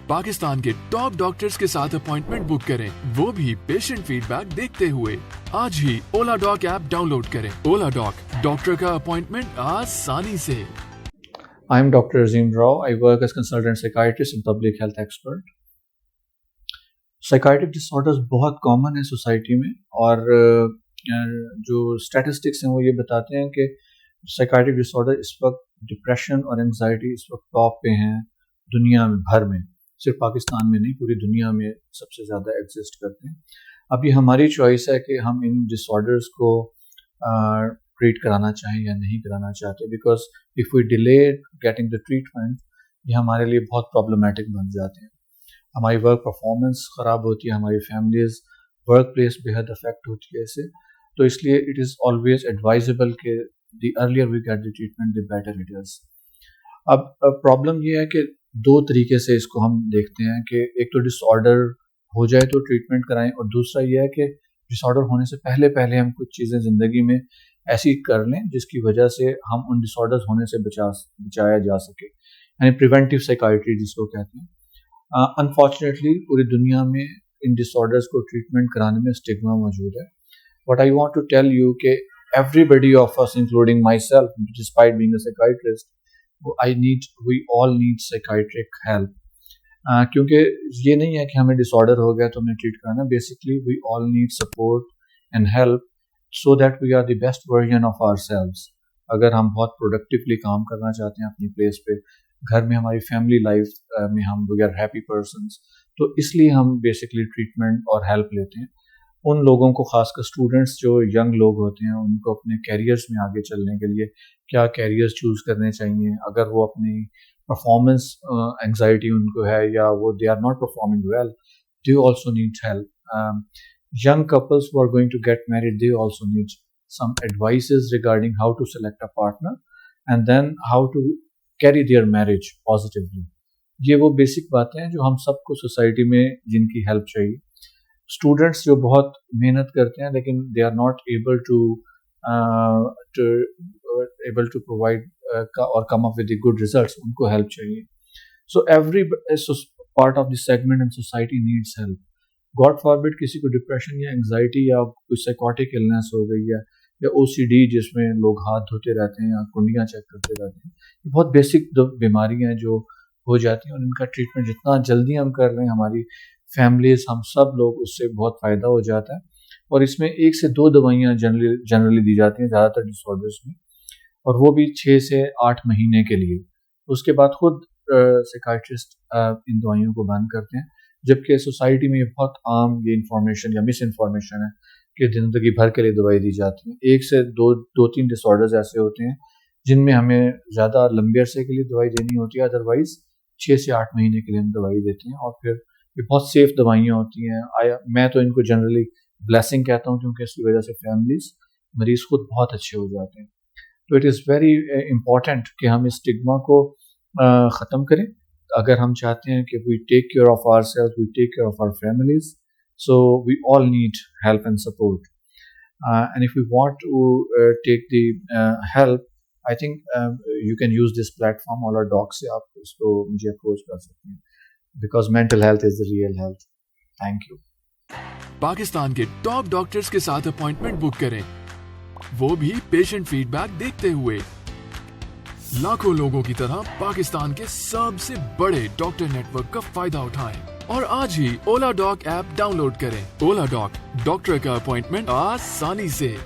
पाकिस्तान के top doctors के साथ अपॉइंटमेंट बुक करें, वो भी पेशेंट फीडबैक देखते हुए। आज ही oladoc ऐप डाउनलोड करें। oladoc, डॉक्टर का अपॉइंटमेंट आसानी से। I am Dr. Azeem Rao. I work as consultant psychiatrist and public health expert. Psychiatric disorders बहुत कॉमन है सोसाइटी में, और जो स्टैटिस्टिक्स हैं वो ये बताते हैं कि साइकाइट्रिक डिसऑर्डर इस वक्त डिप्रेशन और एंजाइटी इस वक्त टॉप पे हैं दुनिया में भर में, सिर्फ पाकिस्तान में नहीं पूरी दुनिया में सबसे ज़्यादा एग्जिस्ट करते हैं। अब ये हमारी चॉइस है कि हम इन डिसऑर्डर्स को ट्रीट कराना चाहें या नहीं कराना चाहते, because if we delay getting the treatment ये हमारे लिए बहुत प्रॉब्लमेटिक बन जाते हैं। हमारी वर्क परफॉर्मेंस ख़राब होती है, हमारी फैमिलीज़ वर्क प्लेस बेहद अफेक्ट होती है इससे। तो इसलिए इट इज़ ऑलवेज एडवाइजेबल कि the earlier we get the treatment the better it is. अब प्रॉब्लम ये है कि दो तरीके से इसको हम देखते हैं कि एक तो डिसऑर्डर हो जाए तो ट्रीटमेंट कराएं, और दूसरा ये है कि डिसऑर्डर होने से पहले पहले हम कुछ चीज़ें ज़िंदगी में ऐसी कर लें जिसकी वजह से हम उन डिसऑर्डर्स होने से बचाया जा सके, यानी प्रिवेंटिव साइकाइट्री जिसको कहते हैं। अनफॉर्चुनेटली पूरी दुनिया में इन डिसऑर्डर्स को ट्रीटमेंट कराने में स्टिग्मा मौजूद है। But I want to tell you कि everybody of us, including myself, despite being a psychiatrist, we all need psychiatric help. क्योंकि ये नहीं है कि हमें डिसऑर्डर हो गया तो हमें ट्रीट कराना। Basically we all need support and help so that we are the best version of ourselves. अगर हम बहुत प्रोडक्टिवली काम करना चाहते हैं अपनी प्लेस पे, घर में हमारी फैमिली लाइफ में हम we are happy persons, तो इसलिए हम बेसिकली ट्रीटमेंट और हेल्प लेते हैं। उन लोगों को, खासकर स्टूडेंट्स जो यंग लोग होते हैं, उनको अपने कैरियर्स में आगे चलने के लिए क्या कैरियर्स चूज़ करने चाहिए। अगर वो अपनी परफॉर्मेंस एंजाइटी उनको है या वो they are not performing well, they also need help. Young couples who are going to get married, they also need some advices regarding how to select a partner and then how to carry their marriage positively. ये वो basic बातें हैं जो हम सबको society में जिनकी help चाहिए। स्टूडेंट्स जो बहुत मेहनत करते हैं लेकिन they are not able to provide और come up with good results, उनको हेल्प चाहिए। So every part of this segment in society needs help. God forbid किसी को डिप्रेशन या एंजाइटी या कोई साइकोटिक इलनेस हो गई है, या OCD जिसमें लोग हाथ धोते रहते हैं या कुंडियाँ चेक करते रहते हैं, बहुत बेसिक बीमारियाँ हैं जो हो जाती हैं, और इनका ट्रीटमेंट जितना जल्दी हम कर लें, हमारी फैमिलीज, हम सब लोग, उससे बहुत फ़ायदा हो जाता है। और इसमें 1 से 2 दवाइयाँ जनरली दी जाती हैं ज़्यादातर डिसऑर्डर्स में, और वो भी 6 से 8 महीने के लिए। उसके बाद खुद साइकाइट्रिस्ट इन दवाइयों को बंद करते हैं, जबकि सोसाइटी में ये बहुत आम ये इन्फॉर्मेशन या मिस इन्फॉर्मेशन है कि ज़िंदगी भर के लिए दवाई दी जाती है। 1 से 2-3 डिसऑर्डर्स ऐसे होते हैं जिनमें हमें ज़्यादा लंबे अरसे के लिए दवाई देनी होती है, अदरवाइज़ 6 से 8 महीने के लिए हम दवाई देते हैं, और फिर ये बहुत सेफ दवाइयाँ होती हैं। मैं तो इनको जनरली ब्लेसिंग कहता हूँ, क्योंकि इसकी वजह से फैमिलीज, मरीज़ खुद बहुत अच्छे हो जाते हैं। तो इट इज़ वेरी इम्पॉर्टेंट कि हम इस स्टिग्मा को ख़त्म करें। अगर हम चाहते हैं कि we take care of ourselves, we take care of our families, so we all need help and support. And if we want to take the help, I think you can use this platform oladoc से आप इसको मुझे approach कर सकते हैं, because mental health is the real health. Thank you. Pakistan के top doctors के साथ अपॉइंटमेंट बुक करें, वो भी पेशेंट फीडबैक देखते हुए। लाखों लोगों की तरह पाकिस्तान के सबसे बड़े डॉक्टर नेटवर्क का फायदा उठाएं और आज ही oladoc ऐप डाउनलोड करें। oladoc, डॉक्टर का अपॉइंटमेंट आसानी से।